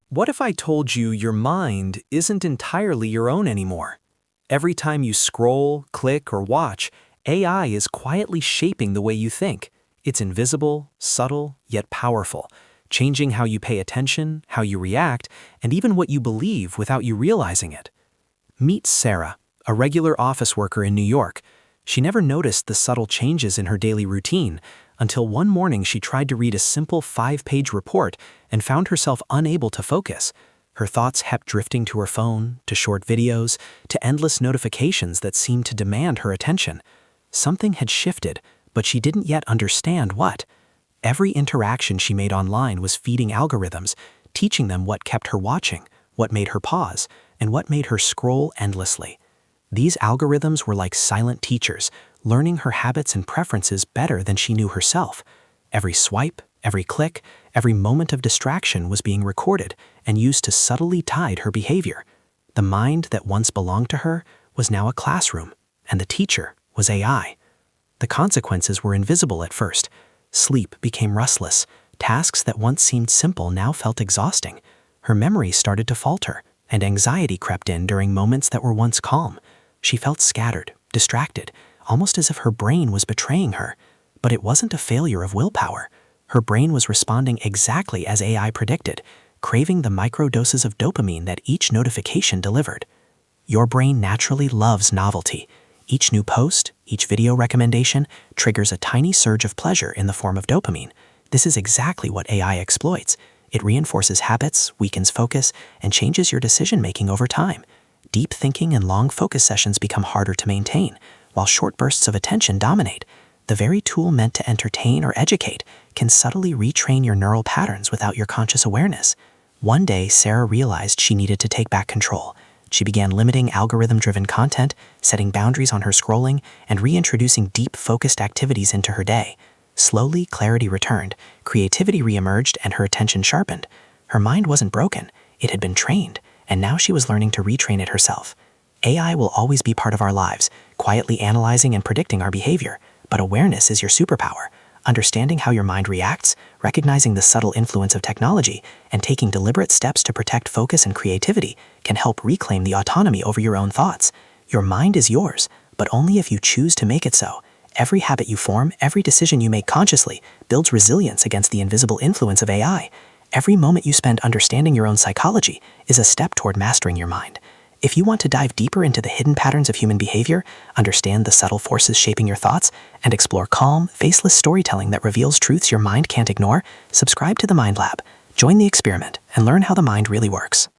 What if I told you your mind isn't entirely your own anymore? Every time you scroll, click, or watch, AI is quietly shaping the way you think. It's invisible, subtle, yet powerful, changing how you pay attention, how you react, and even what you believe without you realizing it. Meet Sarah, a regular office worker in New York. She never noticed the subtle changes in her daily routine until one morning she tried to read a simple 5-page report and found herself unable to focus. Her thoughts kept drifting to her phone, to short videos, to endless notifications that seemed to demand her attention. Something had shifted, but she didn't yet understand what. Every interaction she made online was feeding algorithms, teaching them what kept her watching, what made her pause, and what made her scroll endlessly. These algorithms were like silent teachers, learning her habits and preferences better than she knew herself. Every swipe, every click, every moment of distraction was being recorded and used to subtly guide her behavior. The mind that once belonged to her was now a classroom, and the teacher was AI. The consequences were invisible at first. Sleep became restless. Tasks that once seemed simple now felt exhausting. Her memory started to falter, and anxiety crept in during moments that were once calm. She felt scattered, distracted, almost as if her brain was betraying her. But it wasn't a failure of willpower. Her brain was responding exactly as AI predicted, craving the microdoses of dopamine that each notification delivered. Your brain naturally loves novelty. Each new post, each video recommendation triggers a tiny surge of pleasure in the form of dopamine. This is exactly what AI exploits. It reinforces habits, weakens focus, and changes your decision-making over time. Deep thinking and long focus sessions become harder to maintain, while short bursts of attention dominate. The very tool meant to entertain or educate can subtly retrain your neural patterns without your conscious awareness. One day, Sarah realized she needed to take back control. She began limiting algorithm-driven content, setting boundaries on her scrolling, and reintroducing deep, focused activities into her day. Slowly, clarity returned, creativity reemerged, and her attention sharpened. Her mind wasn't broken, it had been trained, and now she was learning to retrain it herself. AI will always be part of our lives, quietly analyzing and predicting our behavior, but awareness is your superpower. Understanding how your mind reacts, recognizing the subtle influence of technology, and taking deliberate steps to protect focus and creativity can help reclaim the autonomy over your own thoughts. Your mind is yours, but only if you choose to make it so. Every habit you form, every decision you make consciously, builds resilience against the invisible influence of AI. Every moment you spend understanding your own psychology is a step toward mastering your mind. If you want to dive deeper into the hidden patterns of human behavior, understand the subtle forces shaping your thoughts, and explore calm, faceless storytelling that reveals truths your mind can't ignore, subscribe to the Mind Lab. Join the experiment and learn how the mind really works.